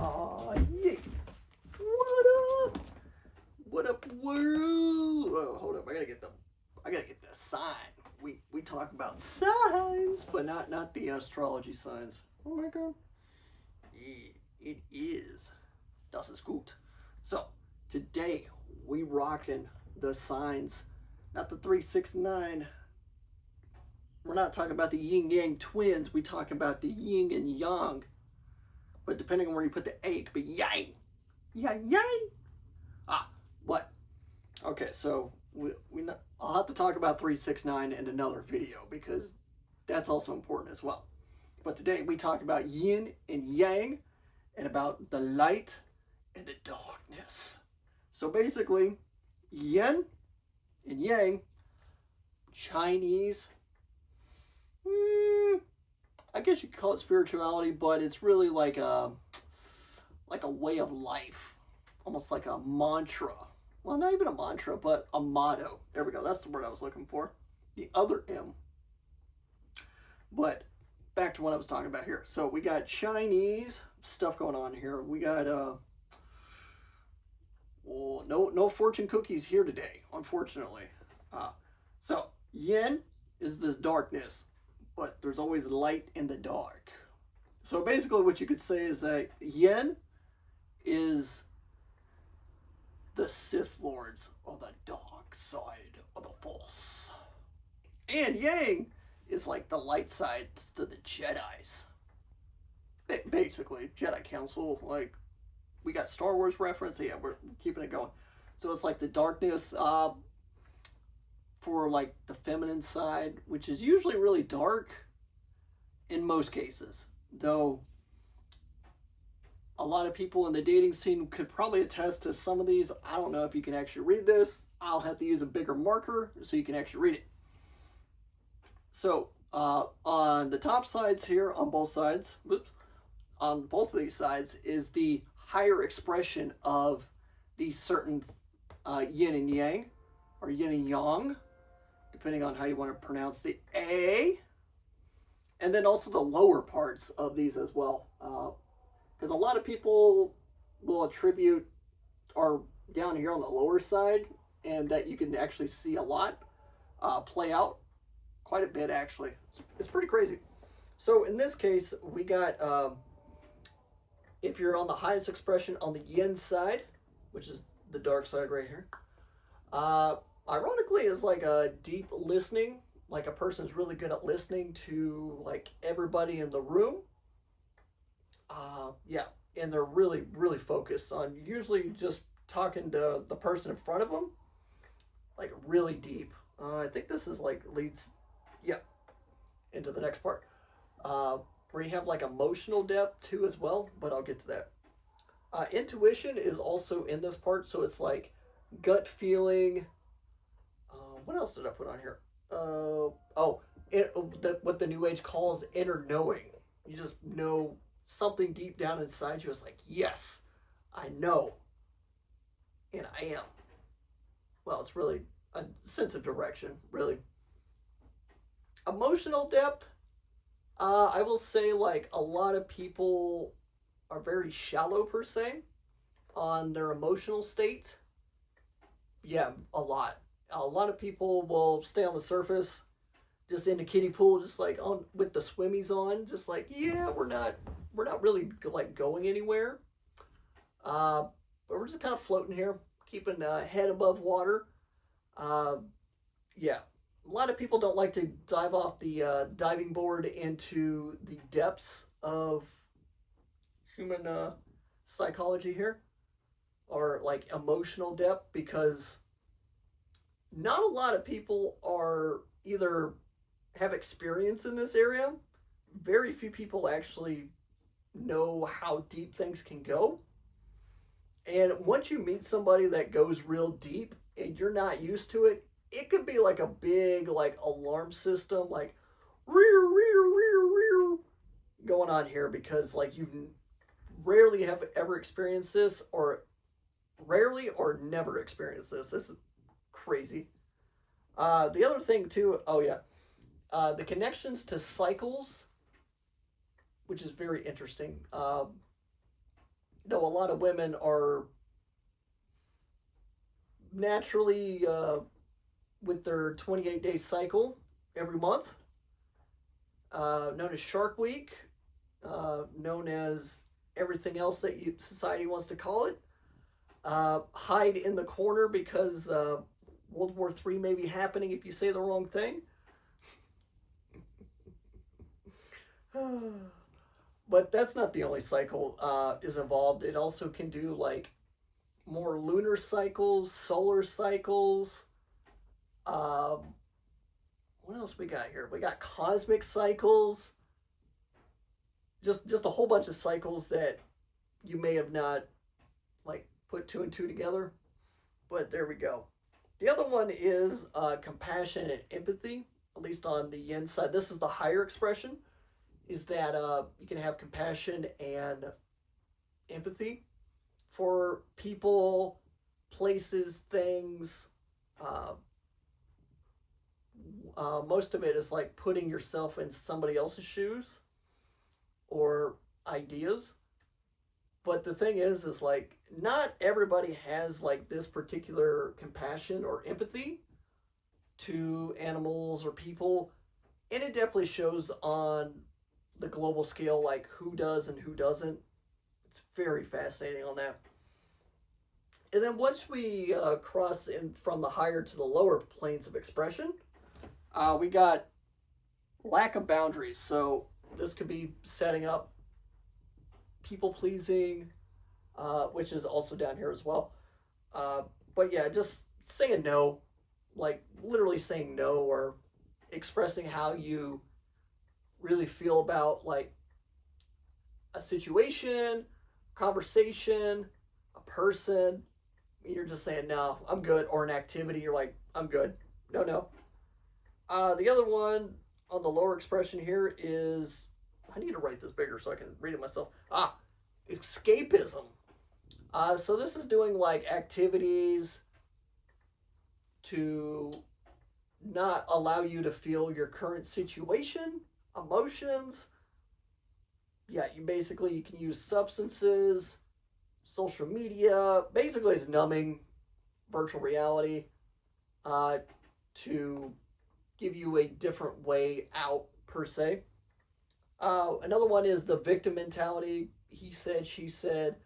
Aw, yeah. What up? What up, world? Oh, hold up. I gotta get the sign. We talk about signs, but not the astrology signs. Oh my god. Yeah, it is. Das ist gut. So today we rocking the signs, not the 369. We're not talking about the Yin Yang twins. We talk about the Yin and Yang. But depending on where you put the A, it could be Yang. Yang. What? Okay, so I'll have to talk about 369 in another video because that's also important as well. But today we talk about Yin and Yang and about the light and the darkness. So basically, Yin and Yang, Chinese, I guess you could call it spirituality, but it's really like a way of life, almost like a mantra. Well, not even a mantra, but a motto. There we go. That's the word I was looking for. The other M. But back to what I was talking about here. So we got Chinese stuff going on here. We got no fortune cookies here today, unfortunately. So Yin is this darkness, but there's always light in the dark. So basically what you could say is that Yin is the Sith Lords of the dark side of the Force. And Yang is like the light side to the Jedis. Basically, Jedi Council, like, we got Star Wars reference, yeah, we're keeping it going. So it's like the darkness for like the feminine side, which is usually really dark in most cases. Though a lot of people in the dating scene could probably attest to some of these. I don't know if you can actually read this. I'll have to use a bigger marker so you can actually read it. So on the top sides here, on both sides, on both of these sides is the higher expression of these certain yin and yang, or yin and yang, depending on how you want to pronounce the A. And then also the lower parts of these as well. Because a lot of people will attribute are down here on the lower side, and that you can actually see a lot play out quite a bit, actually. It's pretty crazy. So in this case, we got, if you're on the highest expression on the yin side, which is the dark side right here, ironically is like a deep listening, like a person's really good at listening to like everybody in the room. Yeah, and they're really, really focused on usually just talking to the person in front of them, like really deep. I think this is like leads, yeah, into the next part, where you have like emotional depth too as well, but I'll get to that. Intuition is also in this part, so it's like gut feeling. What else did I put on here? What the New Age calls inner knowing. You just know something deep down inside you is like, yes, I know, and I am. Well, it's really a sense of direction, really. Emotional depth, I will say like a lot of people are very shallow per se on their emotional state. Yeah, a lot. A lot of people will stay on the surface, just in the kiddie pool, just like on with the swimmies on, just like, yeah, we're not really like going anywhere. But we're just kind of floating here, keeping head above water. Yeah, a lot of people don't like to dive off the diving board into the depths of human psychology here, or like emotional depth, because not a lot of people are either have experience in this area. Very few people actually know how deep things can go. And once you meet somebody that goes real deep and you're not used to it, it could be like a big like alarm system, like rear going on here, because like you rarely have ever experienced this, or rarely or never experienced this. This is crazy. The other thing too, the connections to cycles, which is very interesting. know, a lot of women are naturally with their 28-day cycle every month, known as Shark Week, known as everything else that society wants to call it. Hide in the corner because World War III may be happening if you say the wrong thing. But that's not the only cycle is involved. It also can do like more lunar cycles, solar cycles. What else we got here? We got cosmic cycles. Just a whole bunch of cycles that you may have not like put two and two together. But there we go. The other one is compassion and empathy, at least on the yin side. This is the higher expression, is that you can have compassion and empathy for people, places, things. Most of it is like putting yourself in somebody else's shoes or ideas. But the thing is like not everybody has like this particular compassion or empathy to animals or people, and it definitely shows on the global scale, like who does and who doesn't. It's very fascinating on that. And then once we cross in from the higher to the lower planes of expression, we got lack of boundaries. So this could be setting up people pleasing, which is also down here as well. But yeah, just saying no, like literally saying no or expressing how you really feel about like a situation, conversation, a person. You're just saying no, I'm good, or an activity. You're like, I'm good. No, no. The other one on the lower expression here is, I need to write this bigger so I can read it myself. Escapism. So this is doing like activities to not allow you to feel your current situation, emotions. Yeah, you can use substances, social media. Basically, it's numbing, virtual reality, to give you a different way out per se. Another one is the victim mentality. He said, she said,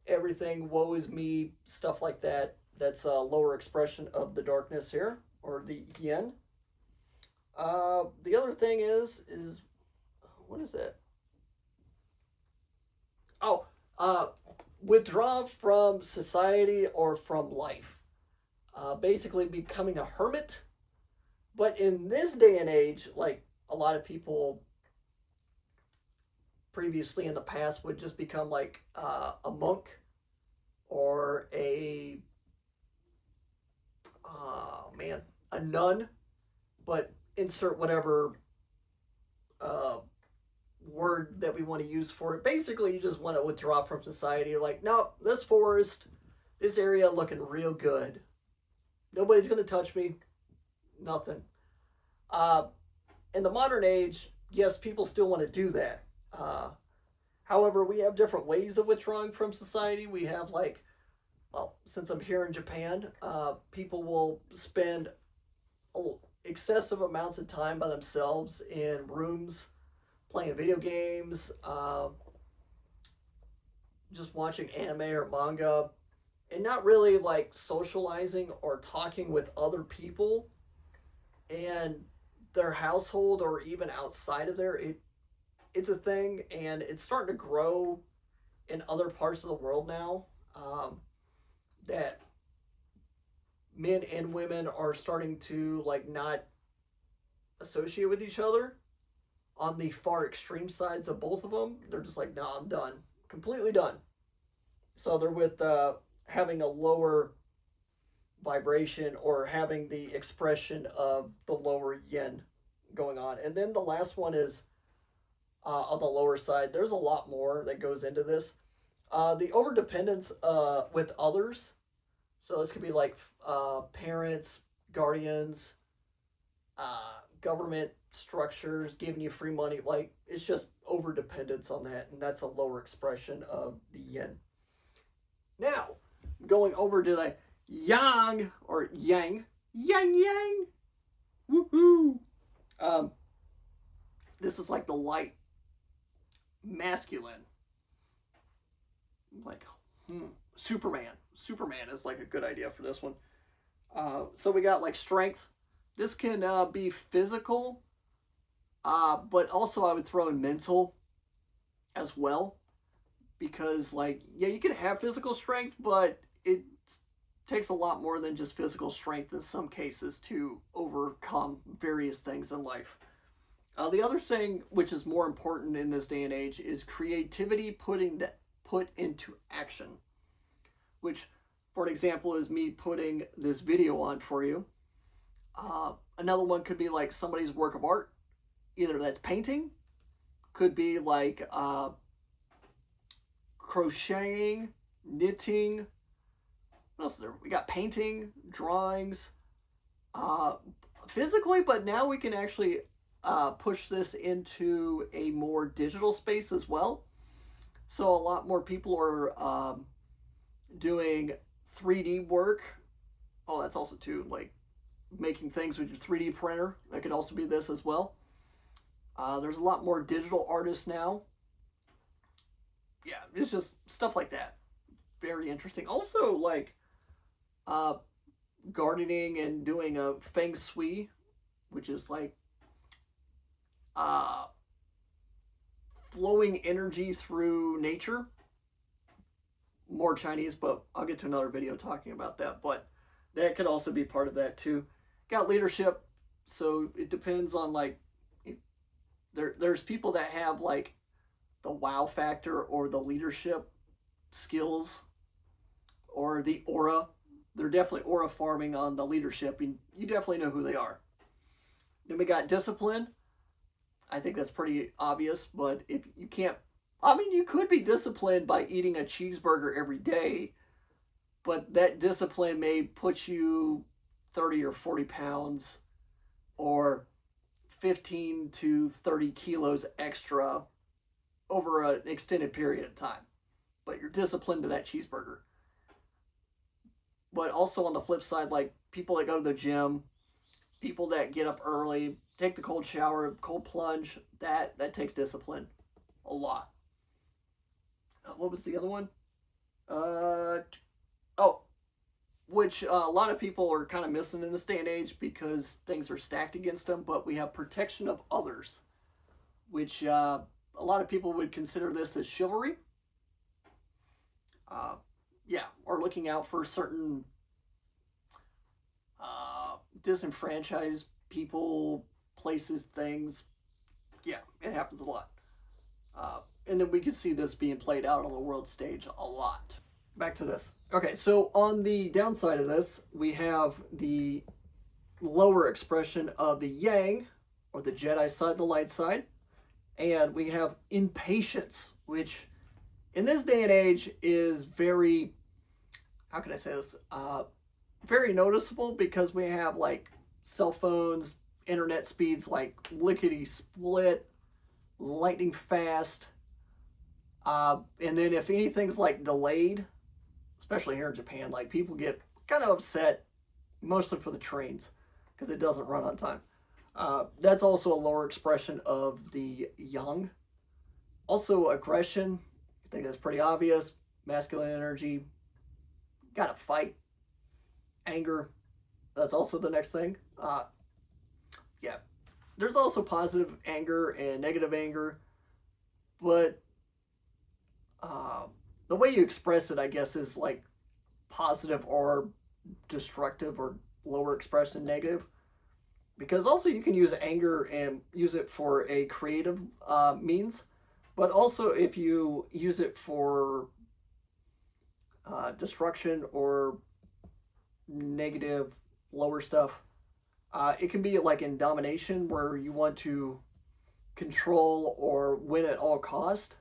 everything, woe is me, stuff like that. That's a lower expression of the darkness here, or the yin. The other thing is what is that? Oh, withdraw from society or from life. Basically becoming a hermit. But in this day and age, like a lot of people previously in the past would just become like a monk or a nun, but insert whatever word that we want to use for it. Basically, you just want to withdraw from society. You're like, nope, this forest, this area looking real good. Nobody's going to touch me. Nothing. In the modern age, yes, people still want to do that. However, we have different ways of withdrawing from society. We have like, well, since I'm here in Japan, people will spend excessive amounts of time by themselves in rooms, playing video games, just watching anime or manga, and not really like socializing or talking with other people and their household or even outside of there. It's a thing, and it's starting to grow in other parts of the world now, that men and women are starting to like not associate with each other on the far extreme sides of both of them. They're just like, no, I'm done, completely done. So they're with having a lower vibration or having the expression of the lower yin going on. And then the last one is on the lower side. There's a lot more that goes into this. The overdependence with others. So this could be like parents, guardians, government structures giving you free money. Like it's just overdependence on that, and that's a lower expression of the yin. Now, going over to the yang or yang, yang, woohoo. This is like the light masculine, like Superman. Superman is like a good idea for this one. So we got like strength. This can be physical, but also I would throw in mental as well, because like, yeah, you can have physical strength, but it takes a lot more than just physical strength in some cases to overcome various things in life. The other thing, which is more important in this day and age, is creativity put into action. Which, for an example, is me putting this video on for you. Another one could be like somebody's work of art. Either that's painting, could be like crocheting, knitting. What else is there? We got painting, drawings, physically, but now we can actually push this into a more digital space as well. So a lot more people are doing 3D work. Oh, that's also too, like making things with your 3D printer. That could also be this as well. There's a lot more digital artists now. Yeah, it's just stuff like that. Very interesting. Also, like gardening and doing a feng shui, which is like flowing energy through nature. More Chinese, but I'll get to another video talking about that. But that could also be part of that too. Got leadership, so it depends on like there's people that have like the wow factor or the leadership skills or the aura. They're definitely aura farming on the leadership, and you definitely know who they are. Then we got discipline. I think that's pretty obvious, but if you can't, I mean, you could be disciplined by eating a cheeseburger every day, but that discipline may put you 30 or 40 pounds or 15 to 30 kilos extra over an extended period of time. But you're disciplined to that cheeseburger. But also on the flip side, like people that go to the gym, people that get up early, take the cold shower, cold plunge, that takes discipline a lot. What was the other one? Which a lot of people are kind of missing in this day and age because things are stacked against them, but we have protection of others, which a lot of people would consider this as chivalry. Yeah, or looking out for certain disenfranchised people, places, things. Yeah, it happens a lot. And then we could see this being played out on the world stage a lot. Back to this. Okay, so on the downside of this, we have the lower expression of the yang, or the Jedi side, the light side. And we have impatience, which in this day and age is very, how can I say this? Very noticeable because we have like cell phones, internet speeds like lickety split, lightning fast. And then if anything's like delayed, especially here in Japan, like people get kind of upset, mostly for the trains, because it doesn't run on time. That's also a lower expression of the yang. Also aggression, I think that's pretty obvious. Masculine energy, gotta fight. Anger, that's also the next thing. Yeah, there's also positive anger and negative anger, but the way you express it, I guess, is like positive or destructive or lower expression negative. Because also you can use anger and use it for a creative means, but also if you use it for destruction or negative lower stuff, it can be like in domination where you want to control or win at all cost.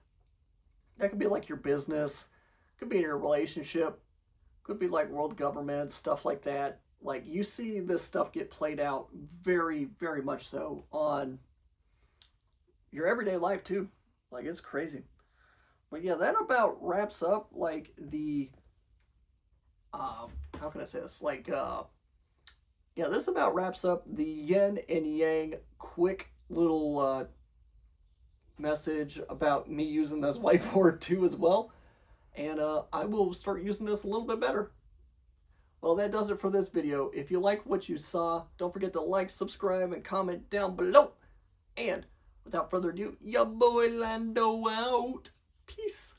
That could be like your business, could be in your relationship, could be like world government, stuff like that. Like you see this stuff get played out very, very much so on your everyday life too. Like it's crazy. But yeah, that about wraps up like the how can I say this? Like, yeah, this about wraps up the Yin and Yang quick little message about me using this whiteboard too as well. And I will start using this a little bit better. Well, that does it for this video. If you like what you saw, don't forget to like, subscribe, and comment down below. And without further ado, ya boy Lando out. Peace.